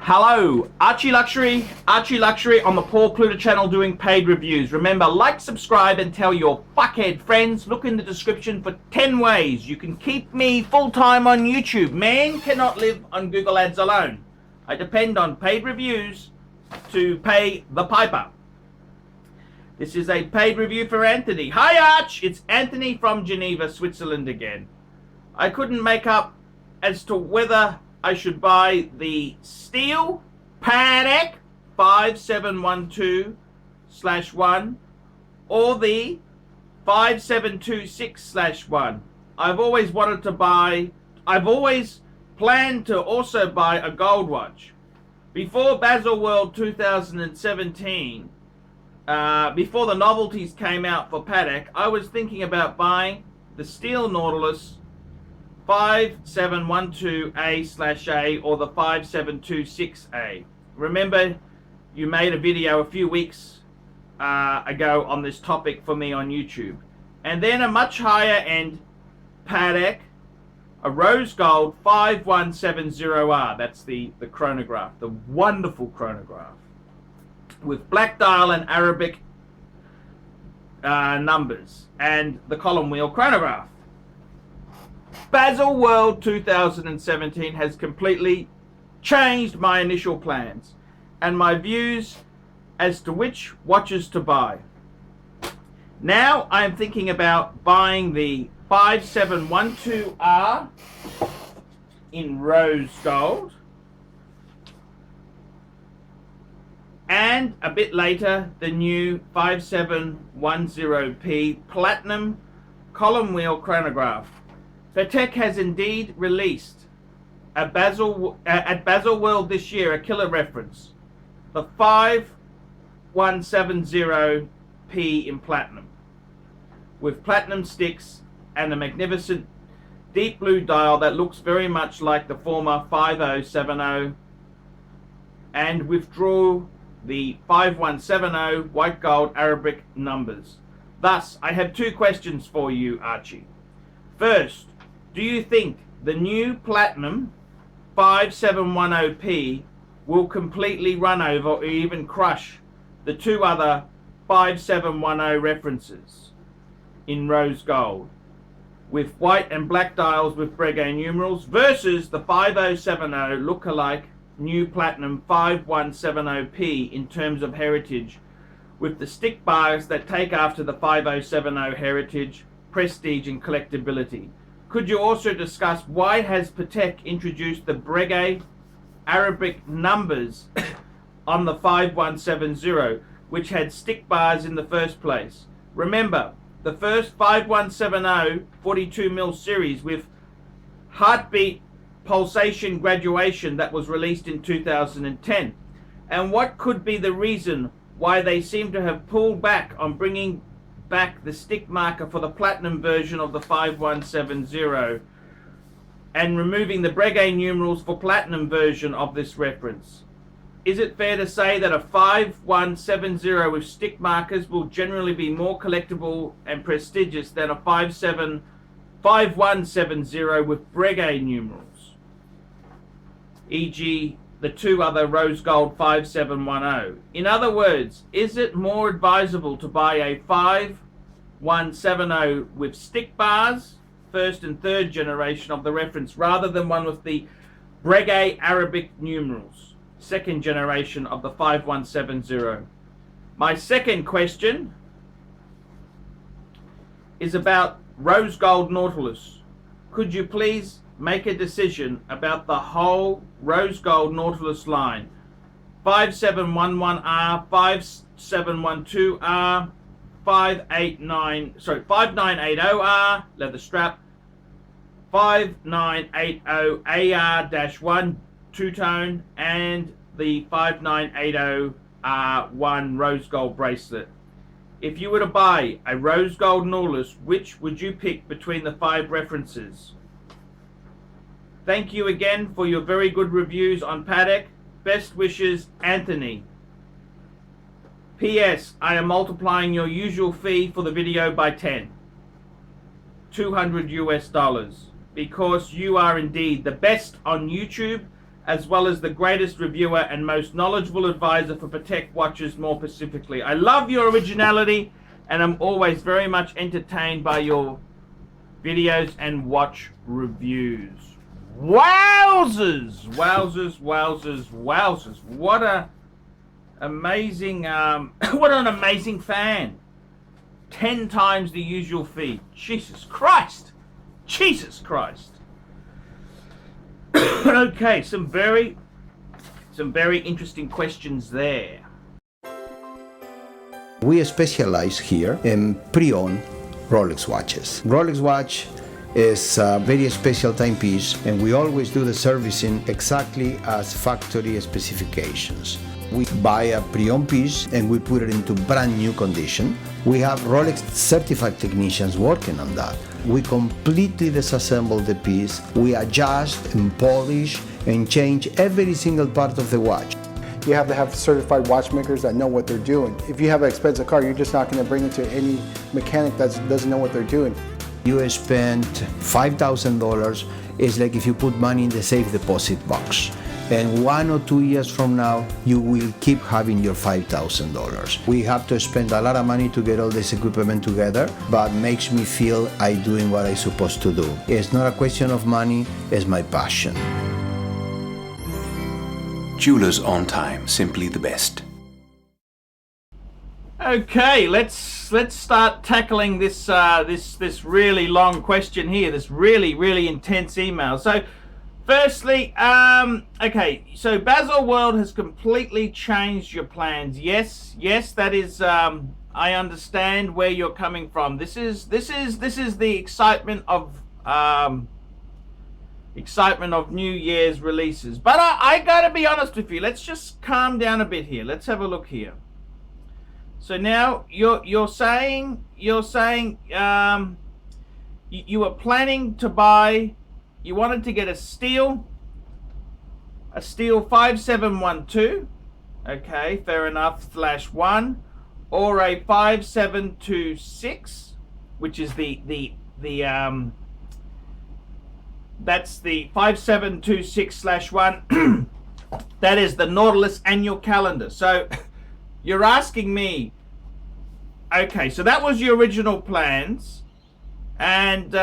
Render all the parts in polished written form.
Hello, ArchieLuxury on the Paul Kluter channel doing paid reviews. Remember, like, subscribe, and tell your fuckhead friends. Look in the description for 10 ways you can keep me full-time on YouTube. Man cannot live on Google Ads alone. I depend on paid reviews to pay the piper. This is a paid review for Anthony. Hi Arch, it's Anthony from Geneva, Switzerland again. I couldn't make up as to whether I should buy the steel Patek 5712/1 or the 5726/1. I've always planned to also buy a gold watch. Before Baselworld 2017, before the novelties came out for Patek, I was thinking about buying the steel Nautilus 5712A/A or the 5726A. Remember, you made a video a few weeks ago on this topic for me on YouTube. And then a much higher end Patek, a rose gold 5170R. That's the chronograph, the wonderful chronograph with black dial and Arabic numbers, and the column wheel chronograph. Baselworld 2017 has completely changed my initial plans and my views as to which watches to buy. Now I am thinking about buying the 5712R in rose gold, and a bit later the new 5710P platinum column wheel chronograph. Patek has indeed released at Baselworld this year a killer reference, the 5170P in platinum, with platinum sticks and a magnificent deep blue dial that looks very much like the former 5070, and withdrew the 5170 white gold Arabic numbers. Thus, I have two questions for you, Archie. First, do you think the new platinum 5710P will completely run over or even crush the two other 5710 references in rose gold with white and black dials with Breguet numerals versus the 5070 look-alike new platinum 5170P in terms of heritage, with the stick bars that take after the 5070 heritage, prestige and collectability? Could you also discuss why has Patek introduced the Breguet Arabic numbers on the 5170, which had stick bars in the first place? Remember, the first 5170 42mm series with heartbeat pulsation graduation that was released in 2010. And what could be the reason why they seem to have pulled back on bringing back the stick marker for the platinum version of the 5170 and removing the Breguet numerals for platinum version of this reference? Is it fair to say that a 5170 with stick markers will generally be more collectible and prestigious than a 5170 with Breguet numerals, e.g. the two other rose gold 5710? In other words, is it more advisable to buy a 5170 with stick bars, first and third generation of the reference, rather than one with the Breguet Arabic numerals, second generation of the 5170? My second question is about rose gold Nautilus. Could you please make a decision about the whole rose gold Nautilus line? 5711R, 5712R, 5980R leather strap, 5980AR-1 two-tone, and the 5980R1 rose gold bracelet. If you were to buy a rose gold Nautilus, which would you pick between the 5 references? Thank you again for your very good reviews on Patek. Best wishes, Anthony. P.S. I am multiplying your usual fee for the video by 10. $200 US, because you are indeed the best on YouTube as well as the greatest reviewer and most knowledgeable advisor for Patek watches more specifically. I love your originality, and I'm always very much entertained by your videos and watch reviews. Wowzers! Wowzers, wowzers, wowzers. What a amazing, what an amazing fan. 10 times the usual fee. Jesus Christ. Jesus Christ. Okay, some very interesting questions there. We specialize here in pre-owned Rolex watches. Rolex watch is a very special timepiece, and we always do the servicing exactly as factory specifications. We buy a pre-owned piece and we put it into brand new condition. We have Rolex certified technicians working on that. We completely disassemble the piece. We adjust and polish and change every single part of the watch. You have to have certified watchmakers that know what they're doing. If you have an expensive car, you're just not going to bring it to any mechanic that doesn't know what they're doing. You spend $5,000, it's like if you put money in the safe deposit box. And 1 or 2 years from now, you will keep having your $5,000. We have to spend a lot of money to get all this equipment together, but makes me feel I'm doing what I'm supposed to do. It's not a question of money, it's my passion. Jewelers on time, simply the best. Okay, let's start tackling this this really long question here, this really intense email. So firstly, okay, so Basil World has completely changed your plans. Yes, that is, I understand where you're coming from. This is the excitement of New Year's releases. But I gotta be honest with you. Let's just calm down a bit here. Let's have a look here. So now you're saying you were planning to buy. You wanted to get a steel 5712, okay, fair enough, /1, or a 5726, which is that's the 5726/1. That is the Nautilus annual calendar. So you're asking me, okay, so that was your original plans, and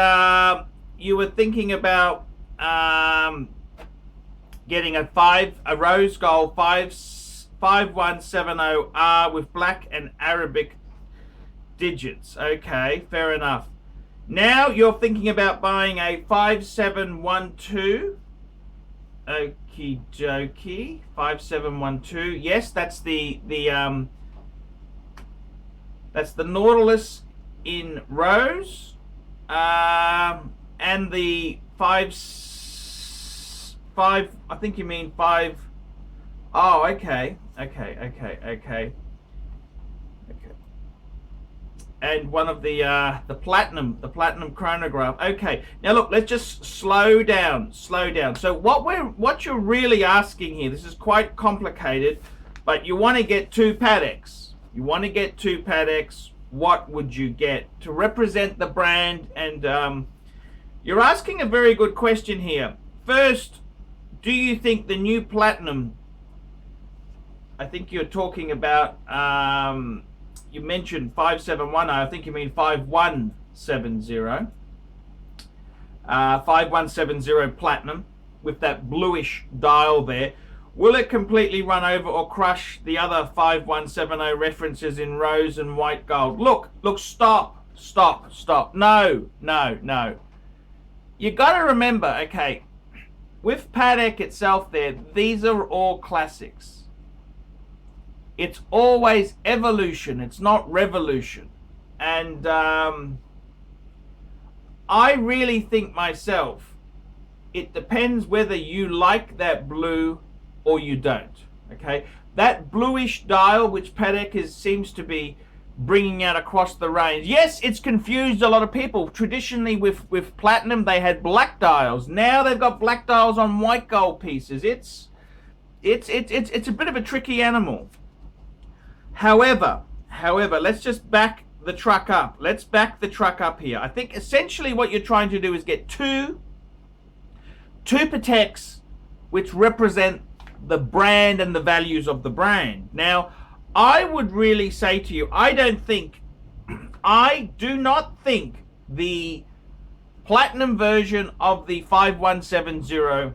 you were thinking about getting a rose gold 5170R with black and Arabic digits. Okay, fair enough. Now you're thinking about buying a 5712. Okie dokie, 5712. Yes, that's the Nautilus in rose, and the five. I think you mean 5. Oh, okay. And one of the platinum chronograph. Okay, now look, let's just slow down. So what you're really asking here, this is quite complicated, but you want to get 2 Pateks. What would you get to represent the brand? And you're asking a very good question here. First, do you think the new platinum, I think you're talking about, you mentioned 571, I think you mean 5170. 5170 platinum with that bluish dial there. Will it completely run over or crush the other 5170 references in rose and white gold? Look, stop. No. You got to remember, okay, with Patek itself there, these are all classics. It's always evolution, it's not revolution. And I really think myself, it depends whether you like that blue or you don't. Okay, that bluish dial which Patek seems to be bringing out across the range, yes, it's confused a lot of people. Traditionally with platinum they had black dials. Now they've got black dials on white gold pieces. It's a bit of a tricky animal. However, let's just back the truck up. Let's back the truck up here. I think essentially what you're trying to do is get two Pateks which represent the brand and the values of the brand. Now, I would really say to you, I do not think the platinum version of the 5170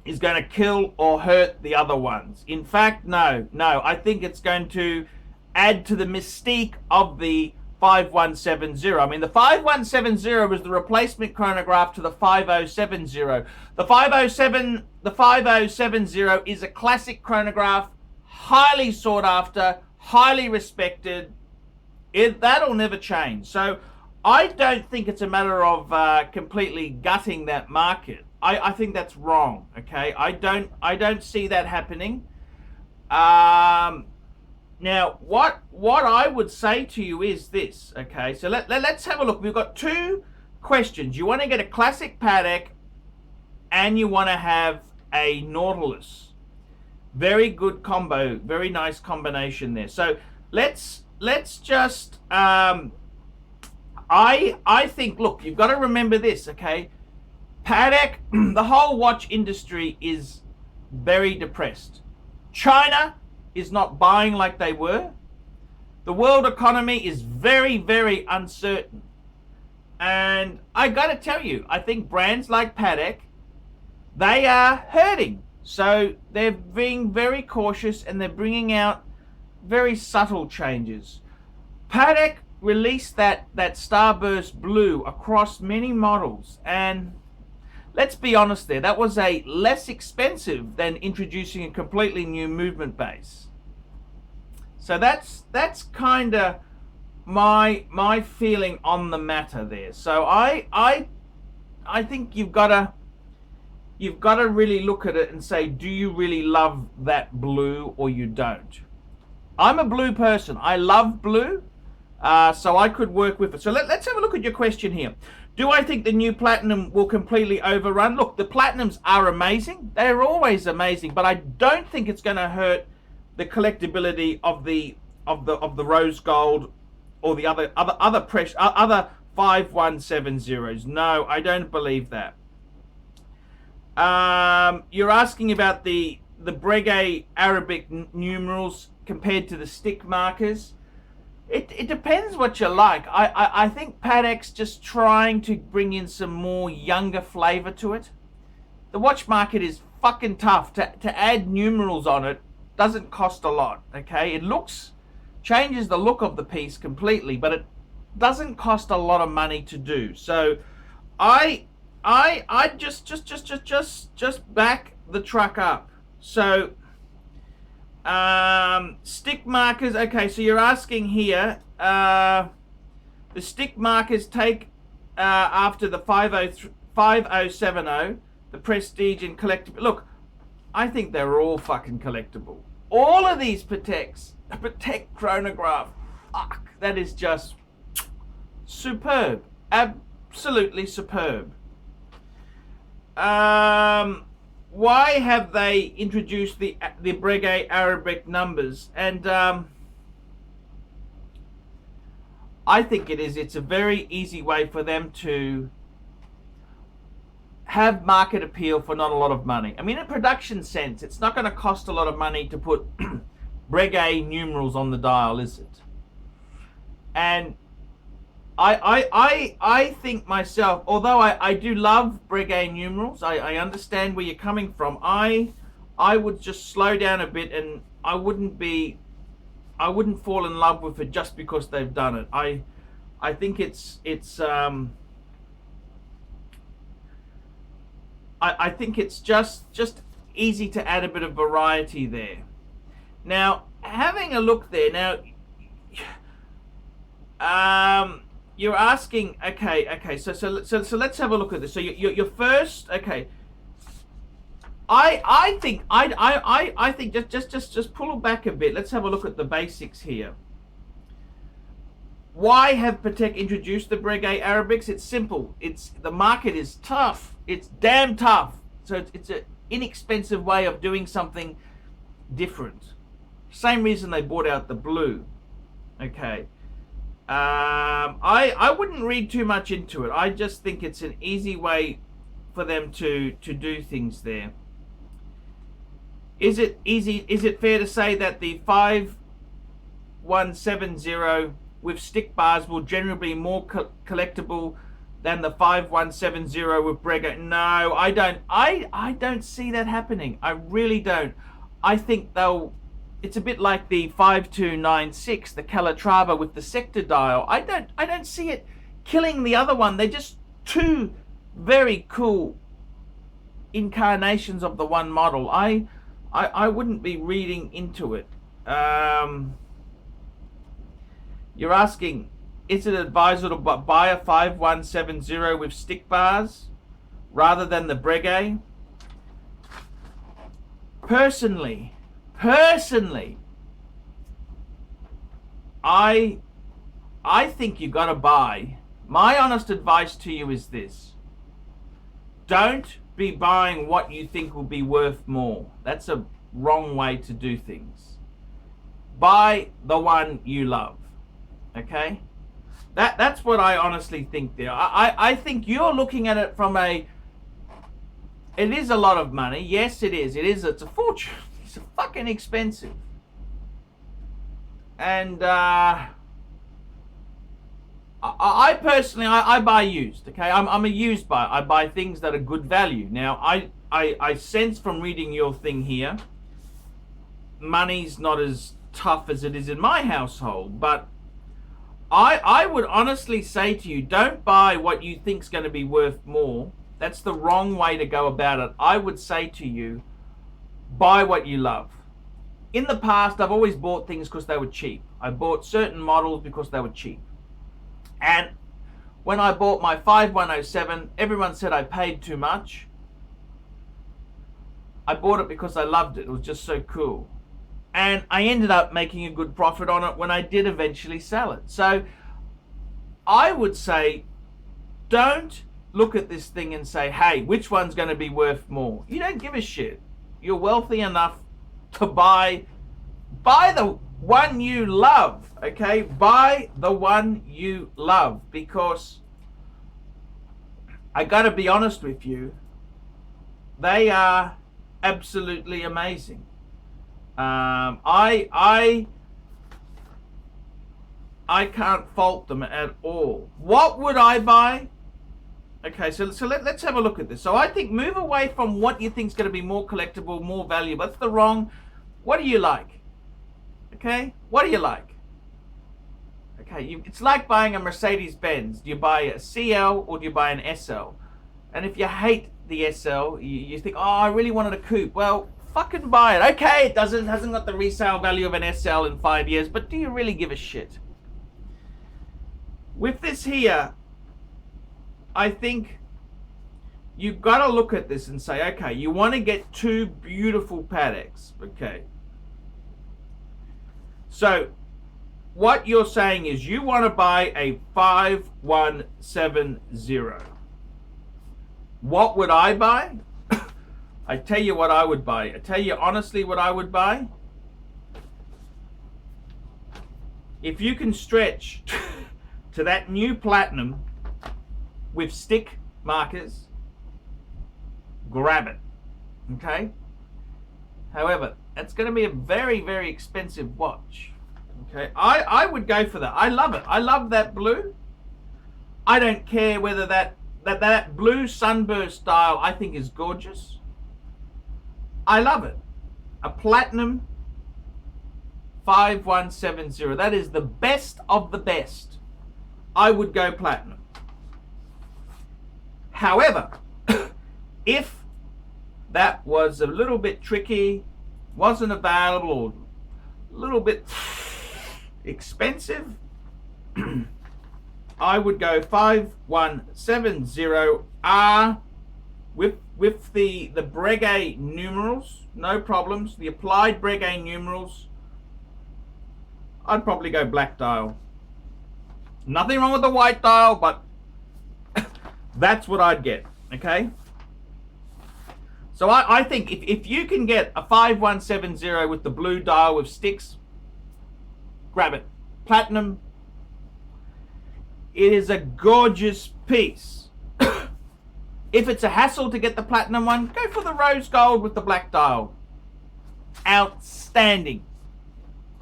is going to kill or hurt the other ones. In fact, no, I think it's going to add to the mystique of the 5170. I mean, the 5170 was the replacement chronograph to the 5070. The 5070 is a classic chronograph, highly sought after, highly respected. That'll never change. So I don't think it's a matter of completely gutting that market. I think that's wrong. Okay, I don't see that happening. Now, what I would say to you is this. Okay, so let's have a look. We've got two questions. You want to get a classic Patek, and you want to have a Nautilus. Very good combo. Very nice combination there. So let's just. I think. Look, you've got to remember this. Okay, Patek. The whole watch industry is very depressed. China is not buying like they were. The world economy is very, very uncertain. And I gotta tell you, I think brands like Patek, they are hurting. So they're being very cautious and they're bringing out very subtle changes. Patek released that Starburst Blue across many models, and let's be honest there, that was a less expensive than introducing a completely new movement base. So that's kind of my feeling on the matter there. So I think you've got to really look at it and say, do you really love that blue or you don't? I'm a blue person. I love blue, so I could work with it. So let's have a look at your question here. Do I think the new platinum will completely overrun? Look, the platinums are amazing. They're always amazing, but I don't think it's going to hurt the collectability of the rose gold or the other 5170s. No, I don't believe that. You're asking about the Breguet Arabic numerals compared to the stick markers. It depends what you like. I think Patek's just trying to bring in some more younger flavor to it. The watch market is fucking tough. To add numerals on it doesn't cost a lot. Okay, it changes the look of the piece completely, but it doesn't cost a lot of money to do. So I just back the truck up. So stick markers. Okay, so you're asking here, the stick markers take after the 5070, the Prestige and collectible. Look, I think they're all fucking collectible. All of these Pateks, a Patek chronograph, fuck, that is just superb, absolutely superb. Why have they introduced the Breguet Arabic numbers? And I think it's a very easy way for them to have market appeal for not a lot of money. I mean, in a production sense, it's not going to cost a lot of money to put Breguet numerals on the dial, is it? And I think myself, although I do love Breguet numerals, I understand where you're coming from. I would just slow down a bit, and I wouldn't fall in love with it just because they've done it. I think I think it's just easy to add a bit of variety there. Now, having a look there, you're asking, okay, so let's have a look at this. So your first, okay, I think just pull back a bit. Let's have a look at the basics here. Why have Patek introduced the Breguet Arabics? It's simple. The market is tough. It's damn tough. So it's an inexpensive way of doing something different. Same reason they bought out the blue. Okay. I wouldn't read too much into it. I just think it's an easy way for them to do things there. Is it fair to say that the 5170 with stick bars will generally be more collectible than the 5170 with Brega? No, I don't see that happening. I really don't. I think it's a bit like the 5296, the Calatrava with the sector dial. I don't see it killing the other one. They're just two very cool incarnations of the one model. I wouldn't be reading into it. You're asking, is it advisable to buy a 5170 with stick bars rather than the Breguet? Personally, I think you got to buy. My honest advice to you is this: don't be buying what you think will be worth more. That's a wrong way to do things. Buy the one you love. Okay? That's what I honestly think there. I think you're looking at it from it is a lot of money. Yes, it is. It's a fortune. It's fucking expensive. And I personally, I buy used. Okay, I'm a used buyer. I buy things that are good value. Now, I sense from reading your thing here, money's not as tough as it is in my household. But I would honestly say to you, don't buy what you think's going to be worth more. That's the wrong way to go about it. I would say to you, buy what you love. In the past, I've always bought things because they were cheap. I bought certain models because they were cheap. And when I bought my 5107, everyone said I paid too much. I bought it because I loved it. It was just so cool. And I ended up making a good profit on it when I did eventually sell it. So I would say, don't look at this thing and say, hey, which one's going to be worth more? You don't give a shit. You're wealthy enough to buy the one you love, okay? Buy the one you love, because I got to be honest with you, they are absolutely amazing. I can't fault them at all. What would I buy? Okay, so let's have a look at this. So I think move away from what you think is going to be more collectible, more valuable. That's the wrong. What do you like? Okay, what do you like? Okay, it's like buying a Mercedes-Benz. Do you buy a CL or do you buy an SL? And if you hate the SL, you think, oh, I really wanted a coupe. Well, fucking buy it. Okay, it hasn't got the resale value of an SL in 5 years, but do you really give a shit? With this here, I think you've got to look at this and say, okay, you want to get two beautiful Pateks. Okay. So what you're saying is you want to buy a 5170. What would I buy? I tell you what I would buy. I tell you honestly what I would buy. If you can stretch to that new Platinum with stick markers, grab it. Okay? However, it's going to be a very, very expensive watch. Okay? I would go for that. I love it. I love that blue. I don't care whether that blue sunburst dial I think is gorgeous. I love it. A Platinum 5170. That is the best of the best. I would go Platinum. However, if that was a little bit tricky, wasn't available, or a little bit expensive, I would go 5170R with the Breguet numerals, no problems. The applied Breguet numerals. I'd probably go black dial. Nothing wrong with the white dial, but that's what I'd get. Okay. So I think if you can get a 5170 with the blue dial with sticks, grab it. Platinum. It is a gorgeous piece. If it's a hassle to get the Platinum one, go for the rose gold with the black dial. outstanding.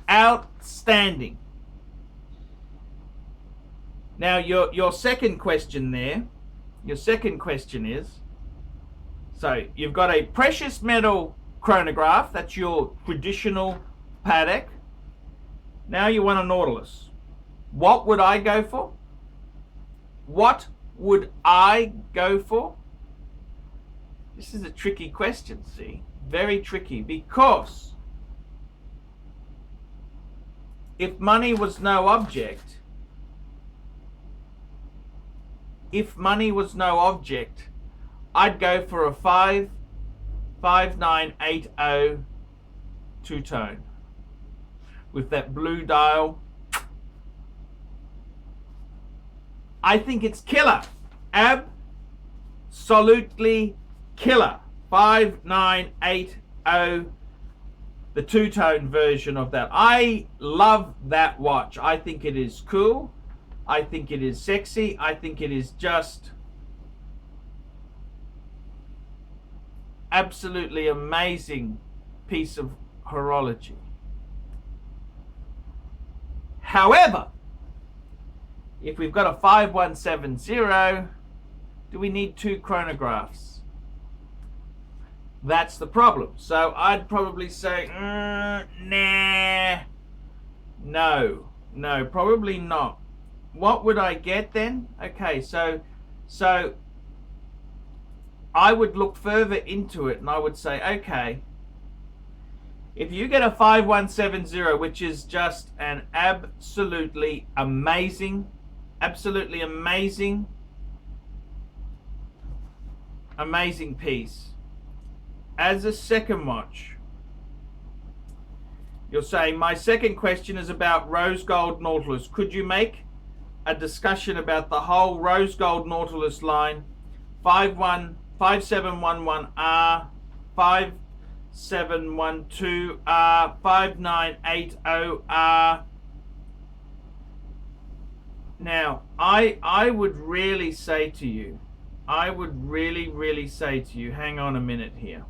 Outstanding. Now your second question there, your second question is, so you've got a precious metal chronograph, that's your traditional Patek. Now you want a Nautilus. What would I go for? What would I go for? This is a tricky question, see? Very tricky, because if money was no object, I'd go for a 5980 two-tone with that blue dial. I think it's killer. Absolutely killer. 5980, the two-tone version of that. I love that watch. I think it is cool. I think it is sexy. I think it is just absolutely amazing piece of horology. However, if we've got a 5170, do we need two chronographs? That's the problem. So I'd probably say, nah, no, probably not. What would I get then? Okay, so I would look further into it and I would say, okay, if you get a 5170, which is just an absolutely amazing piece, as a second watch, you're saying, my second question is about rose gold Nautilus. Could you make a discussion about the whole rose gold Nautilus line, 5711R, 5712R, 5980R? Now, I would really say to you, hang on a minute here.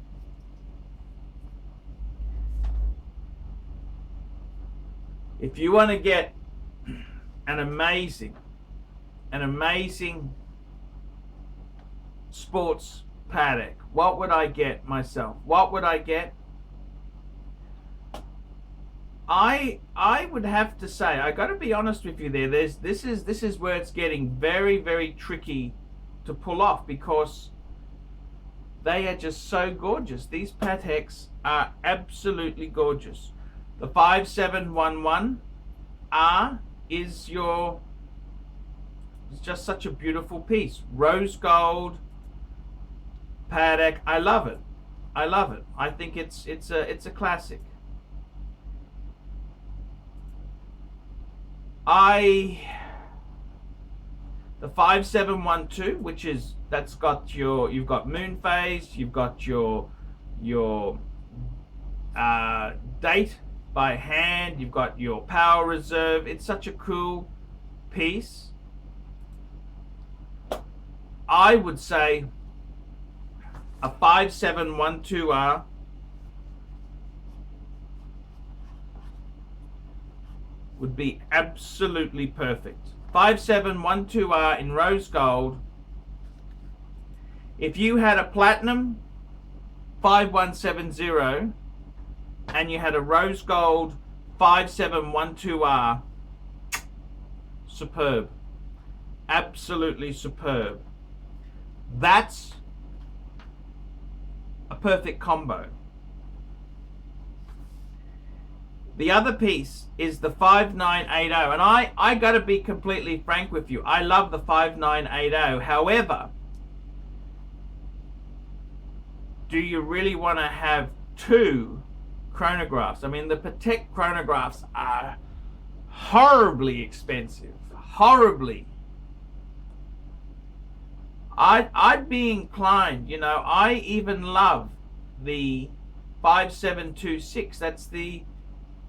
If you want to get an amazing sports Patek, what would I get myself? What would I get? I would have to say, I got to be honest with you there. This is where it's getting very, very tricky to pull off, because they are just so gorgeous. These Pateks are absolutely gorgeous. The 5711R is just such a beautiful piece. Rose gold Patek. I love it. I think it's a classic. The 5712, which is, that's got you've got moon phase, you've got your date by hand, you've got your power reserve. It's such a cool piece. I would say a 5712R would be absolutely perfect. 5712R in rose gold. If you had a platinum 5170 and you had a rose gold 5712R, superb. Absolutely superb. That's a perfect combo. The other piece is the 5980, and I got to be completely frank with you. I love the 5980. However, do you really want to have two chronographs? I mean, the Patek chronographs are horribly expensive. Horribly. I'd be inclined, you know, I even love the 5726. That's the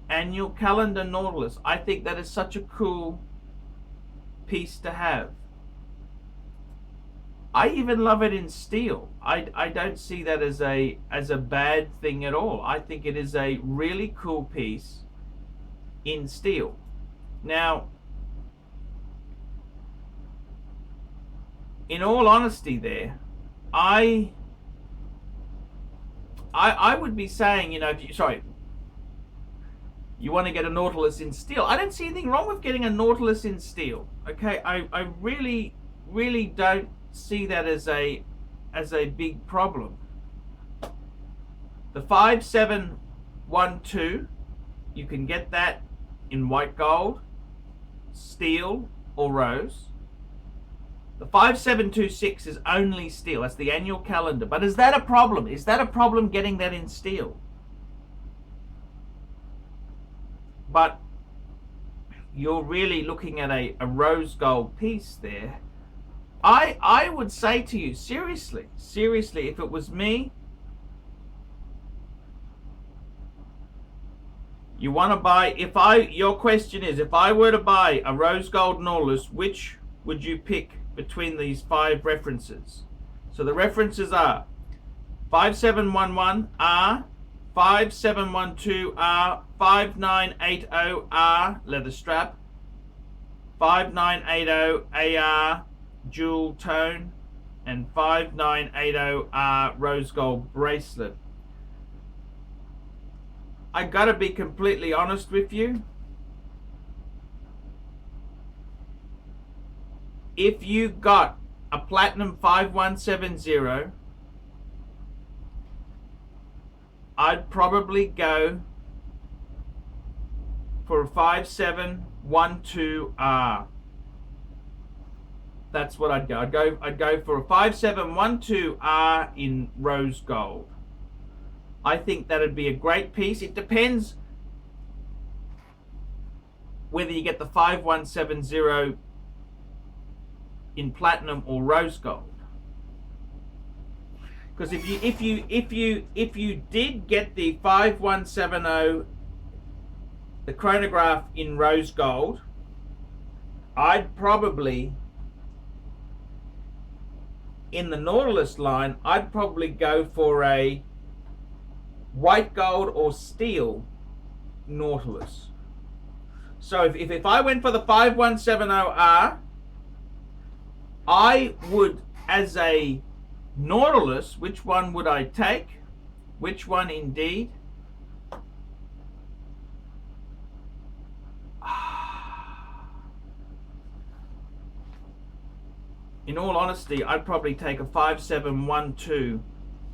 annual calendar Nautilus. I think that is such a cool piece to have. I even love it in steel. I don't see that as a bad thing at all. I think it is a really cool piece in steel. Now, in all honesty there, I would be saying, you know, if you want to get a Nautilus in steel, I don't see anything wrong with getting a Nautilus in steel. Okay, I really don't see that as a big problem. The 5712, you can get that in white gold, steel, or rose. The 5726 is only steel. That's the annual calendar. But is that a problem? Is that a problem getting that in steel? But you're really looking at a rose gold piece there. I would say to you, seriously, if it was me, you want to buy, your question is, if I were to buy a rose gold Nautilus, which would you pick between these 5 references? So the references are 5711R, 5712R, 5980R leather strap, 5980 AR jewel tone, and 5980R rose gold bracelet. I gotta be completely honest with you. If you got a platinum 5170, I'd probably go for a 5712R. That's what I'd go. I'd go for a 5712R in rose gold. I think that'd be a great piece. It depends whether you get the 5170 in platinum or rose gold. Because if you did get the 5170, the chronograph in rose gold, I'd probably, in the Nautilus line, I'd probably go for a white gold or steel Nautilus. So if I went for the 5170R, I would, as a Nautilus, which one would I take? Which one indeed? In all honesty, I'd probably take a 5712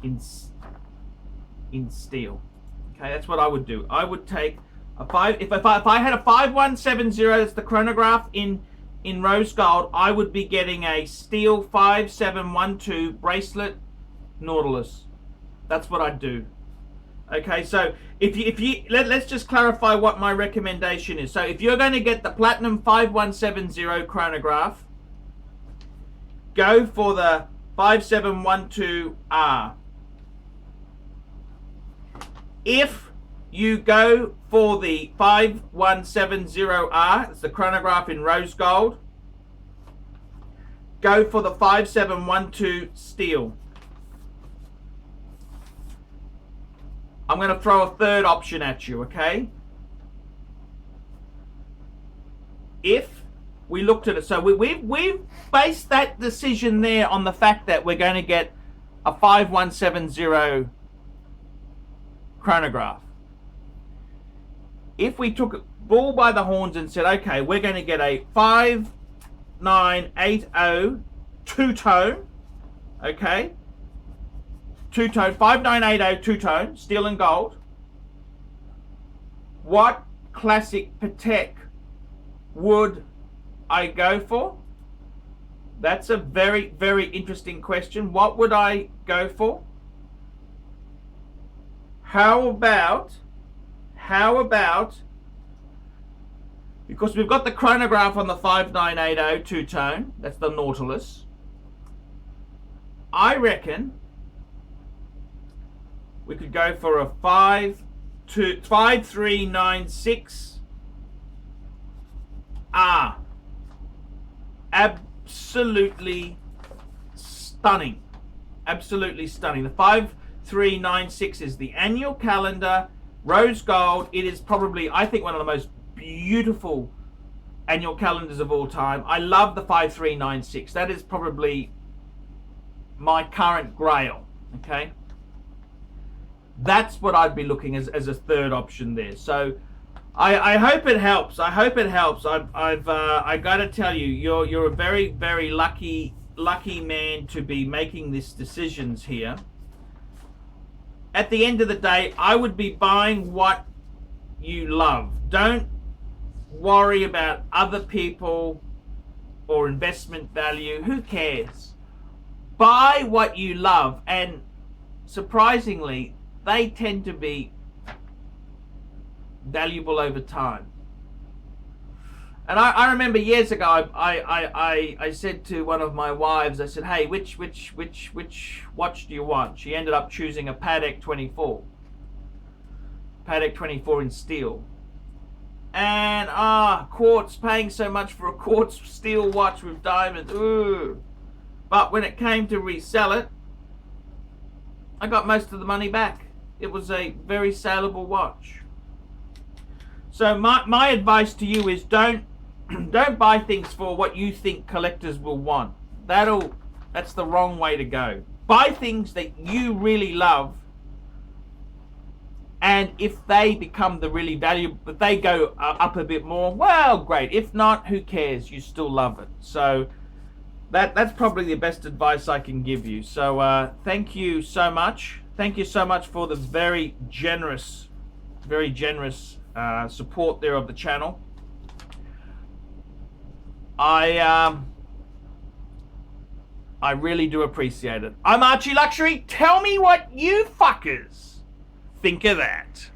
in steel. Okay, that's what I would do. I would take a if I had a 5170, that's the chronograph in rose gold, I would be getting a steel 5712 bracelet Nautilus. That's what I'd do. Okay, so let's just clarify what my recommendation is. So if you're going to get the platinum 5170 chronograph, go for the 5712R. If you go for the 5170R, it's the chronograph in rose gold, go for the 5712 steel. I'm going to throw a third option at you, okay? If we looked at it, so we've based that decision there on the fact that we're going to get a 5170 chronograph. If we took it bull by the horns and said, okay, we're going to get a 5980 two-tone, okay? Two-tone, 5980 two-tone, steel and gold. What classic Patek would I go for? That's a very, very interesting question. What would I go for? How about, because we've got the chronograph on the 5980 two-tone, that's the Nautilus. I reckon we could go for a 5396R. Absolutely stunning. Absolutely stunning. The 5396 is the annual calendar, rose gold. It is probably, I think, one of the most beautiful annual calendars of all time. I love the 5396. That is probably my current grail. Okay, that's what I'd be looking as a third option there. So I hope it helps. I hope it helps. I got to tell you, you're a very, very lucky man to be making these decisions here. At the end of the day, I would be buying what you love. Don't worry about other people or investment value. Who cares? Buy what you love, and surprisingly, they tend to be valuable over time. And I remember years ago, I said to one of my wives, I said, hey, which watch do you want? She ended up choosing a Patek 24. Patek 24 in steel. And quartz, paying so much for a quartz steel watch with diamonds. Ooh. But when it came to resell it, I got most of the money back. It was a very saleable watch. So my advice to you is don't buy things for what you think collectors will want. That's the wrong way to go. Buy things that you really love, and if they become the really valuable, if they go up a bit more, well, great. If not, who cares? You still love it. So that's probably the best advice I can give you. So thank you so much. Thank you so much for the very generous support there of the channel. I really do appreciate it. I'm ArchieLuxury. Tell me what you fuckers think of that.